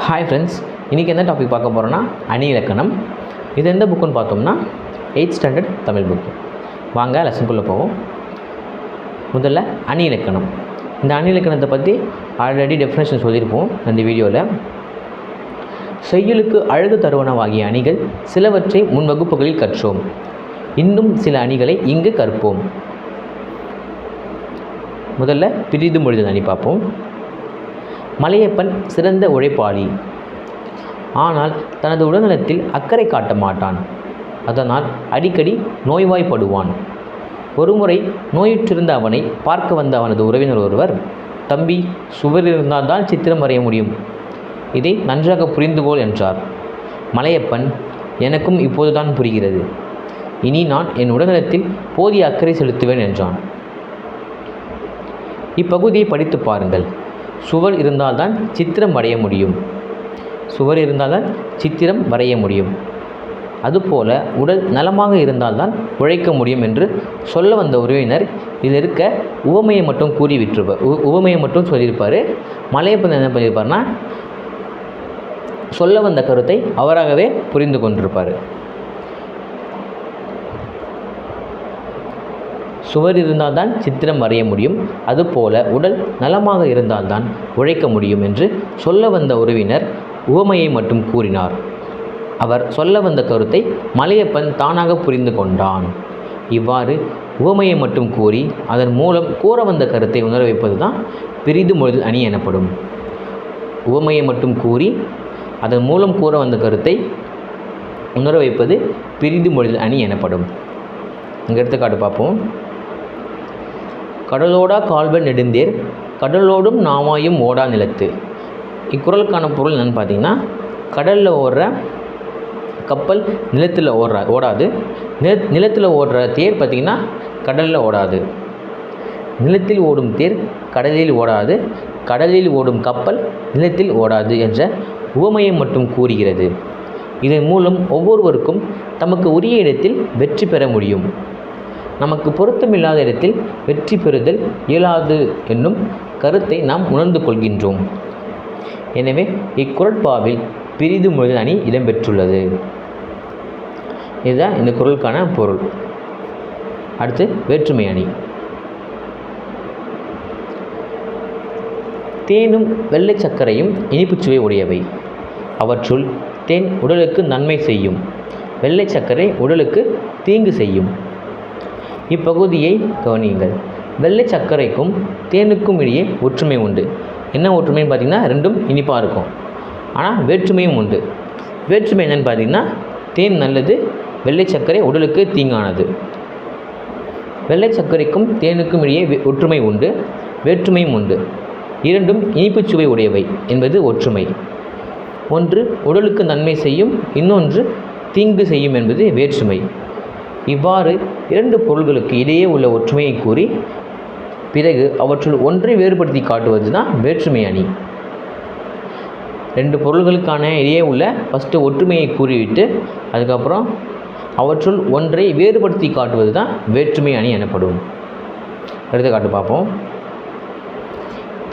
Hi friends, இன்றைக்கி என்ன topic பார்க்க போகிறோன்னா அணி இலக்கணம். இது எந்த புக்குன்னு பார்த்தோம்னா 8th ஸ்டாண்டர்ட் தமிழ் புக்கு. வாங்க லெசனுக்குள்ளே போவோம். முதல்ல அணி இலக்கணம். இந்த அணி இலக்கணத்தை பற்றி ஆல்ரெடி டெஃபினேஷன் சொல்லியிருப்போம் இந்த வீடியோவில். செய்யுளுக்கு அழகு தருவனவாகிய அணிகள் சிலவற்றை முன் வகுப்புகளில் கற்றோம். இன்னும் சில அணிகளை இங்கு கற்போம். முதல்ல பிரிது மொழிதல் அணி பார்ப்போம். மலையப்பன் சிறந்த உழைப்பாளி. ஆனால் தனது உடல்நலத்தில் அக்கறை காட்ட மாட்டான். அதனால் அடிக்கடி நோய்வாய்ப்படுவான். ஒருமுறை நோயுற்றிருந்த அவனை பார்க்க வந்த அவனது உறவினர் ஒருவர், தம்பி, சுவர் இருந்தால்தான் சித்திரம் வரைய முடியும், இதை நன்றாக புரிந்துகொள் என்றார். மலையப்பன், எனக்கும் இப்போதுதான் புரிகிறது. இனி நான் என் உடல்நலத்தில் போதிய அக்கறை செலுத்துவேன் என்றான். இப்பகுதியை படித்து பாருங்கள். சுவர் இருந்தால்தான் சித்திரம் வரைய முடியும். சுவர் இருந்தால்தான் சித்திரம் வரைய முடியும். அதுபோல உடல் நலமாக இருந்தால்தான் உழைக்க முடியும் என்று சொல்ல வந்த உறவினர் இதில் இருக்க உவமையை மட்டும் கூறி விட்டுருப்பார். உவமையை மட்டும் சொல்லியிருப்பார். மலையப்பன் என்ன பண்ணியிருப்பார்னா, சொல்ல வந்த கருத்தை அவராகவே புரிந்து கொண்டிருப்பார். சுவர் இருந்தால்தான் சித்திரம் வரைய முடியும், அதுபோல உடல் நலமாக இருந்தால்தான் உழைக்க முடியும் என்று சொல்ல வந்த உறவினர் உவமையை மட்டும் கூறினார். அவர் சொல்ல வந்த கருத்தை மலையப்பன் தானாக புரிந்து கொண்டான். இவ்வாறு உவமையை மட்டும் கூறி அதன் மூலம் கூற வந்த கருத்தை உணர வைப்பது தான் பிரிது மொழிதல் அணி எனப்படும். உவமையை மட்டும் கூறி அதன் மூலம் கூற வந்த கருத்தை உணர வைப்பது பிரிது மொழிதல் அணி எனப்படும். இங்கே எடுத்துக்காட்டு பார்ப்போம். கடலோடா கால்வன் நெடுந்தேர், கடலோடும் நாமாயும் ஓடா நிலத்து. இக்குறளுக்கான பொருள் என்னென்னு பார்த்தீங்கன்னா, கடலில் ஓடுற கப்பல் நிலத்தில் ஓடாது, நிலத்தில் ஓடுற தேர் பார்த்திங்கன்னா கடலில் ஓடாது. நிலத்தில் ஓடும் தேர் கடலில் ஓடாது, கடலில் ஓடும் கப்பல் நிலத்தில் ஓடாது என்ற உவமையை மட்டும் கூறுகிறது. இதன் மூலம் ஒவ்வொருவருக்கும் தமக்கு உரிய இடத்தில் வெற்றி பெற முடியும். நமக்கு பொருத்தமில்லாத இடத்தில் வெற்றி பெறுதல் இயலாது என்னும் கருத்தை நாம் உணர்ந்து கொள்கின்றோம். எனவே இக்குறட்பாவில் பிரிது மொழிதல் அணி இடம்பெற்றுள்ளது. இதுதான் இந்த குறளுக்கான பொருள். அடுத்து வேற்றுமை அணி. தேனும் வெள்ளை சர்க்கரையும் இனிப்புச்சுவை உடையவை. அவற்றுள் தேன் உடலுக்கு நன்மை செய்யும், வெள்ளை சர்க்கரை உடலுக்கு தீங்கு செய்யும். இப்பகுதியை கவனியுங்கள். வெள்ளை சர்க்கரைக்கும் தேனுக்கும் இடையே ஒற்றுமை உண்டு. என்ன ஒற்றுமைன்னு பார்த்தீங்கன்னா, ரெண்டும் இனிப்பாக இருக்கும். ஆனால் வேற்றுமையும் உண்டு. வேற்றுமை என்னென்னு பார்த்தீங்கன்னா, தேன் நல்லது, வெள்ளை சர்க்கரை உடலுக்கு தீங்கானது. வெள்ளை சர்க்கரைக்கும் தேனுக்கும் இடையே ஒற்றுமை உண்டு, வேற்றுமையும் உண்டு. இரண்டும் இனிப்பு சுவை உடையவை என்பது ஒற்றுமை. ஒன்று உடலுக்கு நன்மை செய்யும், இன்னொன்று தீங்கு செய்யும் என்பது வேற்றுமை. இவ்வாறு இரண்டு பொருள்களுக்கு இடையே உள்ள ஒற்றுமையை கூறி பிறகு அவற்றுள் ஒன்றை வேறுபடுத்தி காட்டுவது தான் வேற்றுமை அணி. ரெண்டு பொருள்களுக்கான இடையே உள்ள ஃபஸ்ட்டு ஒற்றுமையை கூறிவிட்டு அதுக்கப்புறம் அவற்றுள் ஒன்றை வேறுபடுத்தி காட்டுவது தான் வேற்றுமை அணி எனப்படும். எடுத்துக்காட்டு பார்ப்போம்.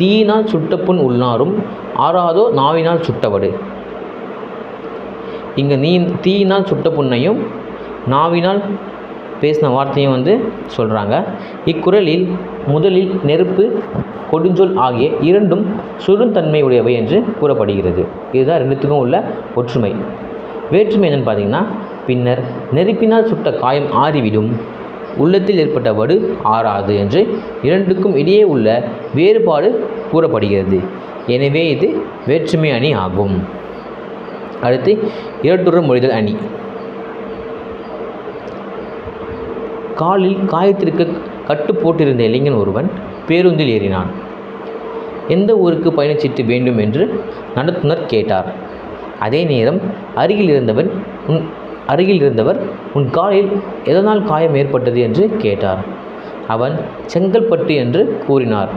தீயினால் சுட்டப்புண் உள்ளாரும் ஆறாதோ நாவினால் சுட்டவடு. இங்கே தீயினால் சுட்ட புண்ணையும் நாவினால் பேசின வார்த்தையும் சொல்கிறாங்க. இக்குறளில் முதலில் நெருப்பு, கொடுஞ்சொல் ஆகிய இரண்டும் சுருந்தன்மை உடையவை என்று கூறப்படுகிறது. இதுதான் ரெண்டுத்துக்கும் உள்ள ஒற்றுமை. வேற்றுமை என்னென்னு பார்த்தீங்கன்னா, பின்னர் நெருப்பினால் சுட்ட காயம் ஆறிவிடும், உள்ளத்தில் ஏற்பட்ட வடு ஆறாது என்று இரண்டுக்கும் இடையே உள்ள வேறுபாடு கூறப்படுகிறது. எனவே இது வேற்றுமை அணி ஆகும். அடுத்து இரட்டுற மொழிதல் அணி. காலில் காயத்திற்கு கட்டு போட்டிருந்த இளைஞன் ஒருவன் பேருந்தில் ஏறினான். எந்த ஊருக்கு பயணச்சீட்டு வேண்டும் என்று நடத்துனர் கேட்டார். அதே நேரம் அருகில் இருந்தவர் உன் காலில் எதனால் காயம் ஏற்பட்டது என்று கேட்டார். அவன் செங்கல்பட்டு என்று கூறினார்.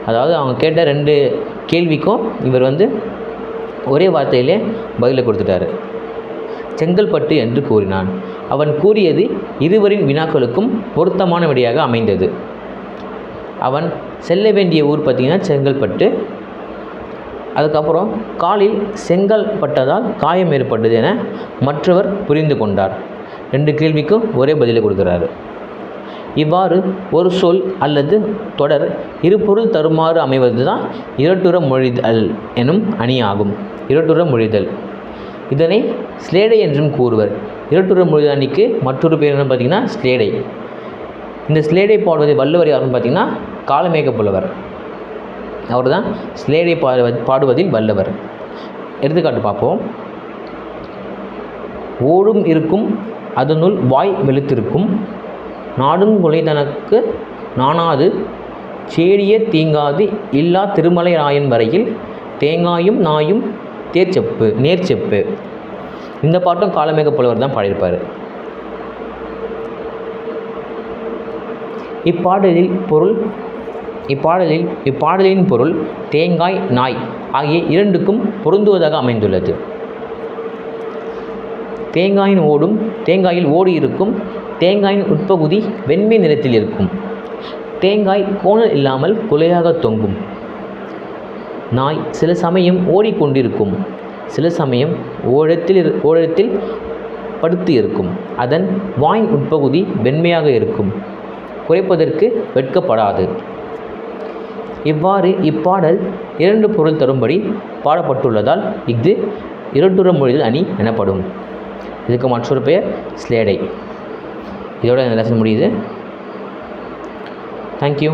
அதாவது அவங்க கேட்ட ரெண்டு கேள்விக்கும் இவர் ஒரே வார்த்தையிலே பதிலை கொடுத்துட்டாரு. செங்கல்பட்டு என்று கூறினான். அவன் கூறியது இருவரின் வினாக்களுக்கும் பொருத்தமான விடையாக அமைந்தது. அவன் செல்ல வேண்டிய ஊர் பார்த்திங்கன்னா செங்கல்பட்டு, அதுக்கப்புறம் காலில் செங்கல் பட்டதால் காயம் ஏற்பட்டது என மற்றவர் புரிந்து கொண்டார். 2 கேள்விக்கும் ஒரே பதிலை கொடுக்குறாரு. இவ்வாறு ஒரு சொல் அல்லது தொடர் இருபொருள் தருமாறு அமைவது தான் இரட்டுற மொழிதல் எனும் அணியாகும். இரட்டுற மொழிதல் இதனை ஸ்லேடை என்றும் கூறுவர். இரட்டுற மொழிதல் அணிக்கு மற்றொரு பேர் என்னன்னு பார்த்தீங்கன்னா ஸ்லேடை. இந்த ஸ்லேடை பாடுவதை வள்ளுவர் யாருன்னு பார்த்தீங்கன்னா காளமேக புலவர். அவர் தான் ஸ்லேடை பாடுவதில் வல்லவர். எடுத்துக்காட்டு பார்ப்போம். ஓடும் இருக்கும் அதனுள் வாய் வெளுத்திருக்கும், நாடும் கொலைதனக்கு நாணாது சேடிய தீங்காது இல்லா திருமலை ராயன் வரையில் தேங்காயும் நாயும் நேர்ச்செப்பு. இந்த பாட்டும் காளமேக புலவர் தான் பாடியிருப்பார். இப்பாடலின் பொருள் தேங்காய் நாய் ஆகிய இரண்டுக்கும் பொருந்துவதாக அமைந்துள்ளது. தேங்காயில் ஓடு இருக்கும். தேங்காயின் உட்பகுதி வெண்மை நிறத்தில் இருக்கும். தேங்காய் கோணல் இல்லாமல் குலையாக தொங்கும். நாய் சில சமயம் ஓடிக்கொண்டிருக்கும், சில சமயம் ஓரிடத்தில் படுத்து இருக்கும். அதன் வாயின் உட்பகுதி வெண்மையாக இருக்கும், குறைப்பதற்கு வெட்கப்படாது. இவ்வாறு இப்பாடல் 2 பொருள் தரும்படி பாடப்பட்டுள்ளதால் இது இரட்டுற மொழிதல் அணி எனப்படும். இதுக்கு மற்றொரு பெயர் ஸ்லேடை. இதோட இந்த லெசன் முடியுது. தேங்க்யூ.